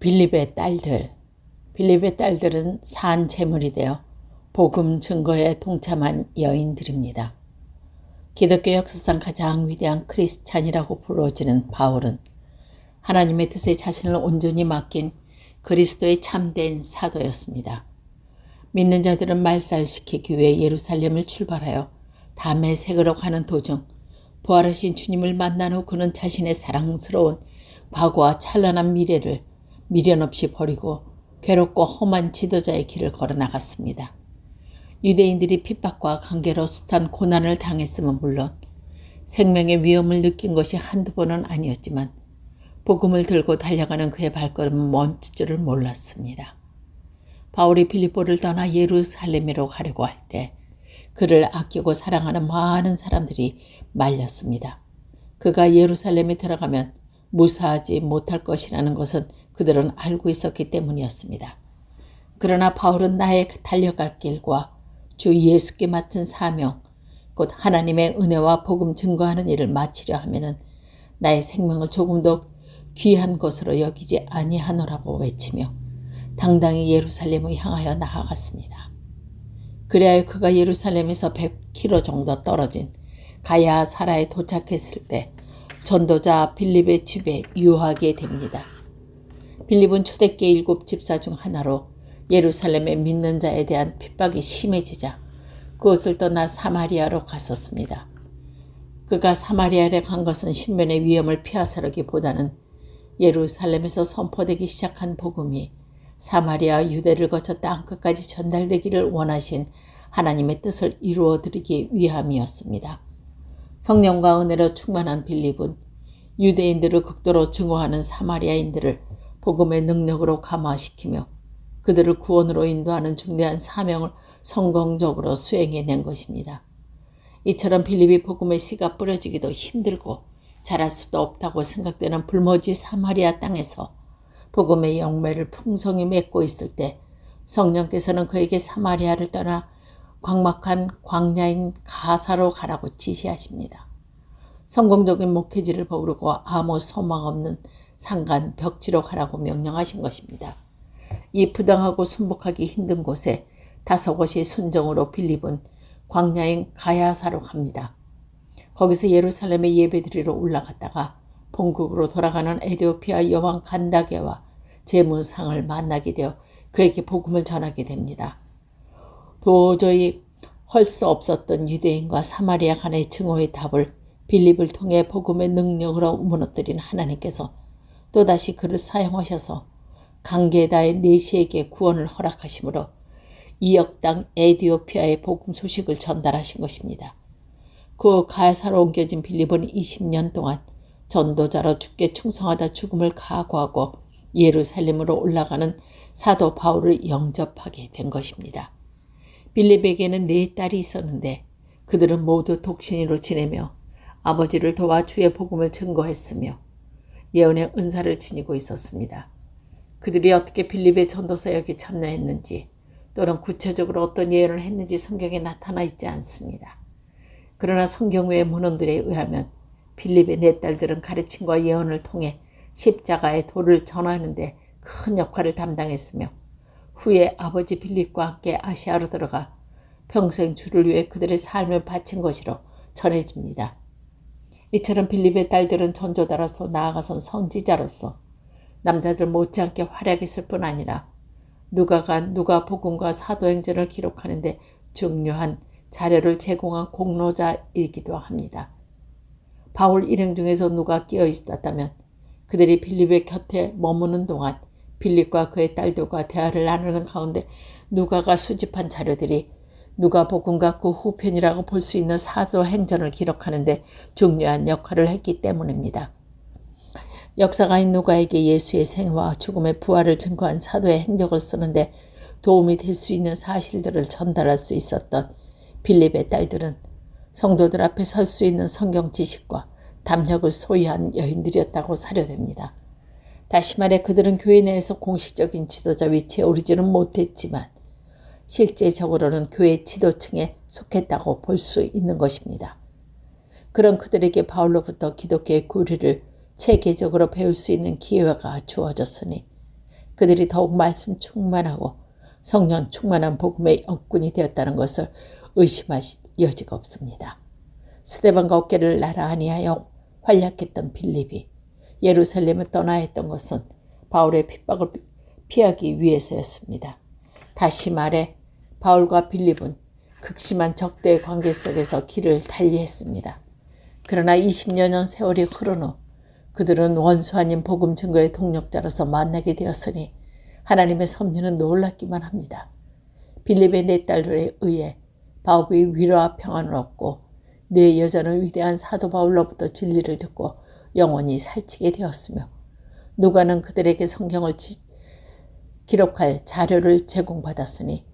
빌립의 딸들. 빌립의 딸들은 산 제물이 되어 복음 증거에 동참한 여인들입니다. 기독교 역사상 가장 위대한 크리스찬이라고 부르어지는 바울은 하나님의 뜻에 자신을 온전히 맡긴 그리스도의 참된 사도였습니다. 믿는 자들은 말살시키기 위해 예루살렘을 출발하여 다메섹으로 가는 도중 부활하신 주님을 만난 후 그는 자신의 사랑스러운 과거와 찬란한 미래를 미련 없이 버리고 괴롭고 험한 지도자의 길을 걸어 나갔습니다. 유대인들이 핍박과 관계로 숱한 고난을 당했음은 물론 생명의 위험을 느낀 것이 한두 번은 아니었지만 복음을 들고 달려가는 그의 발걸음은 멈출 줄을 몰랐습니다. 바울이 빌립보를 떠나 예루살렘으로 가려고 할 때 그를 아끼고 사랑하는 많은 사람들이 말렸습니다. 그가 예루살렘에 들어가면 무사하지 못할 것이라는 것은 그들은 알고 있었기 때문이었습니다. 그러나 바울은 나의 달려갈 길과 주 예수께 맡은 사명, 곧 하나님의 은혜와 복음 증거하는 일을 마치려 하면은 나의 생명을 조금 더 귀한 것으로 여기지 아니하노라고 외치며 당당히 예루살렘을 향하여 나아갔습니다. 그리하여 그가 예루살렘에서 100km 정도 떨어진 가야사라에 도착했을 때 전도자 빌립의 집에 유하게 됩니다. 빌립은 초대교회 7 집사 중 하나로 예루살렘의 믿는 자에 대한 핍박이 심해지자 그것을 떠나 사마리아로 갔었습니다. 그가 사마리아에 간 것은 신변의 위험을 피하서라기보다는 예루살렘에서 선포되기 시작한 복음이 사마리아 유대를 거쳐 땅끝까지 전달되기를 원하신 하나님의 뜻을 이루어드리기 위함이었습니다. 성령과 은혜로 충만한 빌립은 유대인들을 극도로 증오하는 사마리아인들을 복음의 능력으로 감화시키며 그들을 구원으로 인도하는 중대한 사명을 성공적으로 수행해낸 것입니다. 이처럼 빌립이 복음의 씨가 뿌려지기도 힘들고 자랄 수도 없다고 생각되는 불모지 사마리아 땅에서 복음의 열매를 풍성히 맺고 있을 때 성령께서는 그에게 사마리아를 떠나 광막한 광야인 가사로 가라고 지시하십니다. 성공적인 목회지를 버르고 아무 소망 없는 산간 벽지로 가라고 명령하신 것입니다. 이 부당하고 순복하기 힘든 곳에 5곳이 순정으로 빌립은 광야인 가야사로 갑니다. 거기서 예루살렘에 예배드리러 올라갔다가 본국으로 돌아가는 에디오피아 여왕 간다게와 제무상을 만나게 되어 그에게 복음을 전하게 됩니다. 도저히 할 수 없었던 유대인과 사마리아 간의 증오의 답을 빌립을 통해 복음의 능력으로 무너뜨린 하나님께서 또다시 그를 사용하셔서 강게다의 내시에게 구원을 허락하심으로 2억 땅 에디오피아의 복음 소식을 전달하신 것입니다. 그 가야사로 옮겨진 빌립은 20년 동안 전도자로 주께 충성하다 죽음을 각오하고 예루살렘으로 올라가는 사도 바울을 영접하게 된 것입니다. 빌립에게는 4딸이 있었는데 그들은 모두 독신이로 지내며 아버지를 도와 주의 복음을 증거했으며 예언의 은사를 지니고 있었습니다. 그들이 어떻게 빌립의 전도 사역에 참여했는지 또는 구체적으로 어떤 예언을 했는지 성경에 나타나 있지 않습니다. 그러나 성경 외의 문헌들에 의하면 빌립의 4딸들은 가르침과 예언을 통해 십자가의 도를 전하는 데 큰 역할을 담당했으며 후에 아버지 빌립과 함께 아시아로 들어가 평생 주를 위해 그들의 삶을 바친 것이로 전해집니다. 이처럼 빌립의 딸들은 전도자로서 나아가선 선지자로서 남자들 못지않게 활약했을 뿐 아니라 누가 복음과 사도행전을 기록하는 데 중요한 자료를 제공한 공로자이기도 합니다. 바울 일행 중에서 누가 끼어 있었다면 그들이 빌립의 곁에 머무는 동안 빌립과 그의 딸들과 대화를 나누는 가운데 누가가 수집한 자료들이 누가복음과 그 후편이라고 볼 수 있는 사도행전을 기록하는 데 중요한 역할을 했기 때문입니다. 역사가인 누가에게 예수의 생애와 죽음의 부활을 증거한 사도의 행적을 쓰는데 도움이 될 수 있는 사실들을 전달할 수 있었던 빌립의 딸들은 성도들 앞에 설 수 있는 성경 지식과 담력을 소유한 여인들이었다고 사료됩니다. 다시 말해 그들은 교회 내에서 공식적인 지도자 위치에 오르지는 못했지만 실제적으로는 교회 지도층에 속했다고 볼 수 있는 것입니다. 그런 그들에게 바울로부터 기독교의 고리를 체계적으로 배울 수 있는 기회가 주어졌으니 그들이 더욱 말씀 충만하고 성령 충만한 복음의 영꾼이 되었다는 것을 의심하실 여지가 없습니다. 스데반과 어깨를 나란히 하여 활약했던 빌립이 예루살렘을 떠나야 했던 것은 바울의 핍박을 피하기 위해서였습니다. 다시 말해 바울과 빌립은 극심한 적대의 관계 속에서 길을 달리했습니다. 그러나 20여 년 세월이 흐른 후 그들은 원수 아닌 복음 증거의 동력자로서 만나게 되었으니 하나님의 섭리는 놀랍기만 합니다. 빌립의 네 딸들에 의해 바울이 위로와 평안을 얻고 네 여자는 위대한 사도 바울로부터 진리를 듣고 영원히 살찌게 되었으며 누가는 그들에게 성경을 기록할 자료를 제공받았으니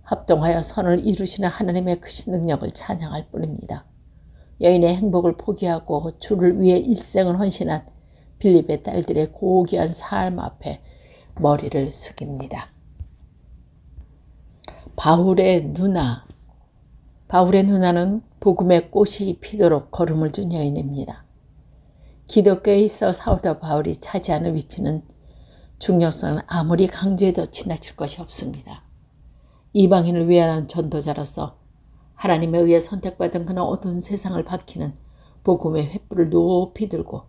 합동하여 선을 이루시는 하나님의 크신 능력을 찬양할 뿐입니다. 여인의 행복을 포기하고 주를 위해 일생을 헌신한 빌립의 딸들의 고귀한 삶 앞에 머리를 숙입니다. 바울의 누나. 바울의 누나는 복음의 꽃이 피도록 걸음을 준 여인입니다. 기독교에 있어 사도 바울이 차지하는 위치는 중요성은 아무리 강조해도 지나칠 것이 없습니다. 이방인을 위한 전도자로서 하나님에 의해 선택받은 그는 어두운 세상을 밝히는 복음의 횃불을 높이 들고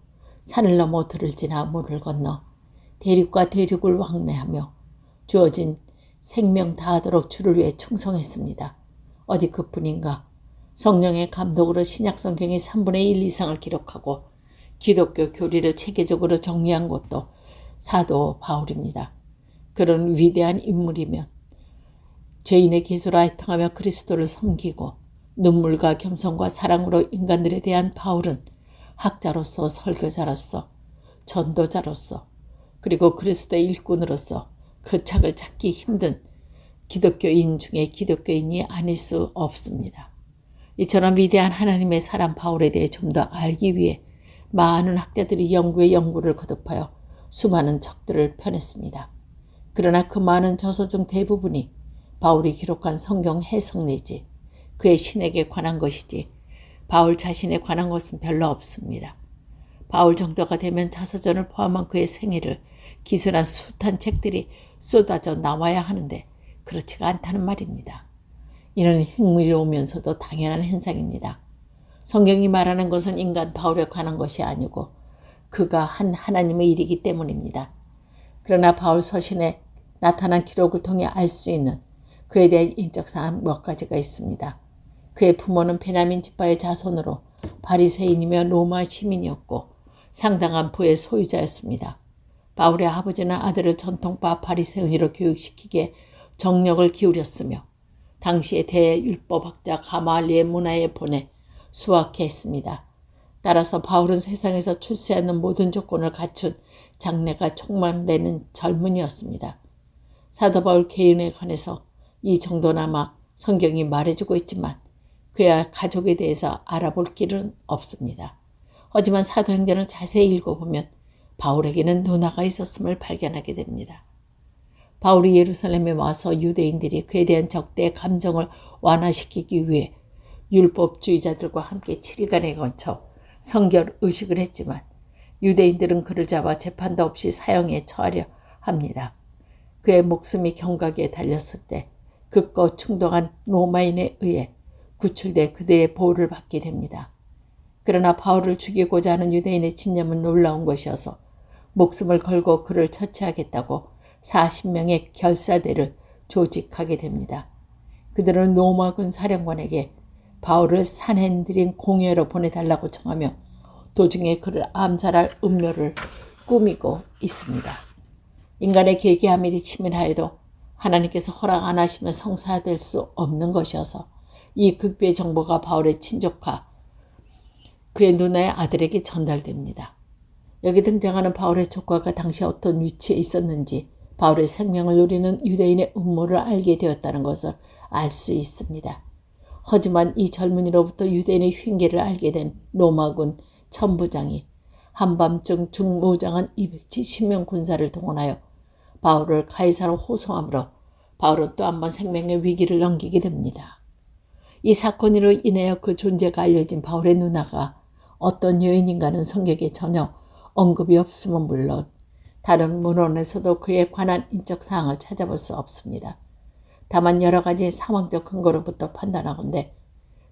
산을 넘어 들을 지나 물을 건너 대륙과 대륙을 왕래하며 주어진 생명 다하도록 주를 위해 충성했습니다. 어디 그뿐인가? 성령의 감독으로 신약성경의 3분의 1 이상을 기록하고 기독교 교리를 체계적으로 정리한 것도 사도 바울입니다. 그런 위대한 인물이면 죄인의 기수로 애통하며 그리스도를 섬기고 눈물과 겸손과 사랑으로 인간들에 대한 바울은 학자로서 설교자로서 전도자로서 그리고 그리스도의 일꾼으로서 그 착을 찾기 힘든 기독교인 중에 기독교인이 아닐 수 없습니다. 이처럼 위대한 하나님의 사람 바울에 대해 좀 더 알기 위해 많은 학자들이 연구를 거듭하여 수많은 책들을 펴냈습니다. 그러나 그 많은 저서 중 대부분이 바울이 기록한 성경 해석 내지 그의 신에게 관한 것이지 바울 자신에 관한 것은 별로 없습니다. 바울 정도가 되면 자서전을 포함한 그의 생애를 기술한 숱한 책들이 쏟아져 나와야 하는데 그렇지가 않다는 말입니다. 이는 흥미로우면서도 당연한 현상입니다. 성경이 말하는 것은 인간 바울에 관한 것이 아니고 그가 한 하나님의 일이기 때문입니다. 그러나 바울 서신에 나타난 기록을 통해 알 수 있는 그에 대한 인적 사항 몇 가지가 있습니다. 그의 부모는 베냐민 지파의 자손으로 바리새인이며 로마 시민이었고 상당한 부의 소유자였습니다. 바울의 아버지는 아들을 전통파 바리새인으로 교육시키기에 정력을 기울였으며 당시의 대율법학자 가말리의 문화에 보내 수학해 했습니다. 따라서 바울은 세상에서 출세하는 모든 조건을 갖춘 장래가 촉망되는 젊은이였습니다. 사도 바울 개인에 관해서 이 정도나마 성경이 말해주고 있지만 그의 가족에 대해서 알아볼 길은 없습니다. 하지만 사도행전을 자세히 읽어보면 바울에게는 누나가 있었음을 발견하게 됩니다. 바울이 예루살렘에 와서 유대인들이 그에 대한 적대의 감정을 완화시키기 위해 율법주의자들과 함께 7일간에 걸쳐 성결 의식을 했지만 유대인들은 그를 잡아 재판도 없이 사형에 처하려 합니다. 그의 목숨이 경각에 달렸을 때 극거 충동한 로마인에 의해 구출돼 그들의 보호를 받게 됩니다. 그러나 바울을 죽이고자 하는 유대인의 진념은 놀라운 것이어서 목숨을 걸고 그를 처치하겠다고 40명의 결사대를 조직하게 됩니다. 그들은 로마군 사령관에게 바울을 산헤드린 공회로 보내달라고 청하며 도중에 그를 암살할 음료를 꾸미고 있습니다. 인간의 계획이 아무리 치밀하여도 하나님께서 허락 안 하시면 성사될 수 없는 것이어서 이 극비의 정보가 바울의 친족과 그의 누나의 아들에게 전달됩니다. 여기 등장하는 바울의 조카가 당시 어떤 위치에 있었는지 바울의 생명을 노리는 유대인의 음모를 알게 되었다는 것을 알 수 있습니다. 하지만 이 젊은이로부터 유대인의 흉계를 알게 된 로마군 천부장이 한밤중 중무장한 270명 군사를 동원하여 바울을 가이사로 호송함으로 바울은 또 한 번 생명의 위기를 넘기게 됩니다. 이 사건으로 인하여 그 존재가 알려진 바울의 누나가 어떤 여인인가는 성경에 전혀 언급이 없음은 물론 다른 문헌에서도 그에 관한 인적 사항을 찾아볼 수 없습니다. 다만 여러 가지 상황적 근거로부터 판단하건대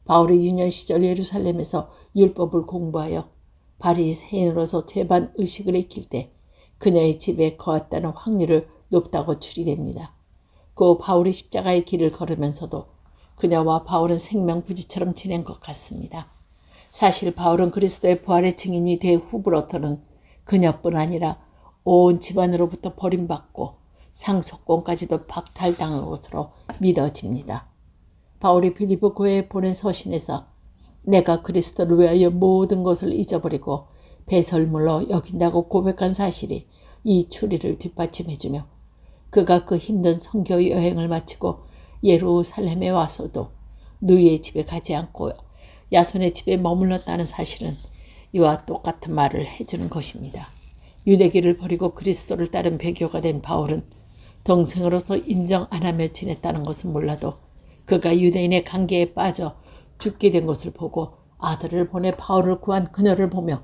바울이 유년 시절 예루살렘에서 율법을 공부하여 바리새인으로서 재반 의식을 익힐 때 그녀의 집에 거했다는 확률을 높다고 추리됩니다. 그 바울이 십자가의 길을 걸으면서도 그녀와 바울은 생명부지처럼 지낸 것 같습니다. 사실 바울은 그리스도의 부활의 증인이 된 후부로서는 그녀뿐 아니라 온 집안으로부터 버림받고 상속권까지도 박탈당한 것으로 믿어집니다. 바울이 빌립보 교회에 보낸 서신에서 내가 그리스도를 위하여 모든 것을 잊어버리고 배설물로 여긴다고 고백한 사실이 이 추리를 뒷받침해주며 그가 그 힘든 선교 여행을 마치고 예루살렘에 와서도 누이의 집에 가지 않고 야손의 집에 머물렀다는 사실은 이와 똑같은 말을 해주는 것입니다. 유대기를 버리고 그리스도를 따른 배교가 된 바울은 동생으로서 인정 안 하며 지냈다는 것은 몰라도 그가 유대인의 관계에 빠져 죽게 된 것을 보고 아들을 보내 바울을 구한 그녀를 보며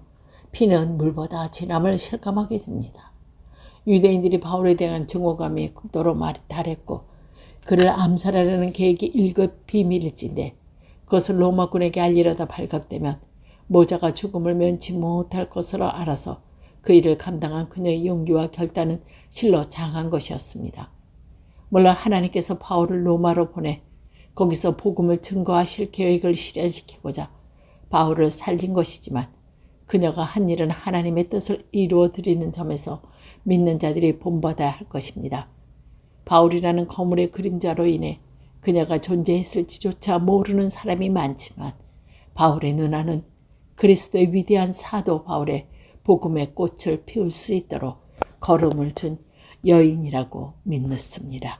피는 물보다 진함을 실감하게 됩니다. 유대인들이 바울에 대한 증오감이 극도로 달했고 그를 암살하려는 계획이 1급 비밀일진데 그것을 로마군에게 알리려다 발각되면 모자가 죽음을 면치 못할 것으로 알아서 그 일을 감당한 그녀의 용기와 결단은 실로 장한 것이었습니다. 물론 하나님께서 바울을 로마로 보내 거기서 복음을 증거하실 계획을 실현시키고자 바울을 살린 것이지만 그녀가 한 일은 하나님의 뜻을 이루어 드리는 점에서 믿는 자들이 본받아야 할 것입니다. 바울이라는 거물의 그림자로 인해 그녀가 존재했을지조차 모르는 사람이 많지만 바울의 누나는 그리스도의 위대한 사도 바울의 복음의 꽃을 피울 수 있도록 걸음을 준 여인이라고 믿습니다.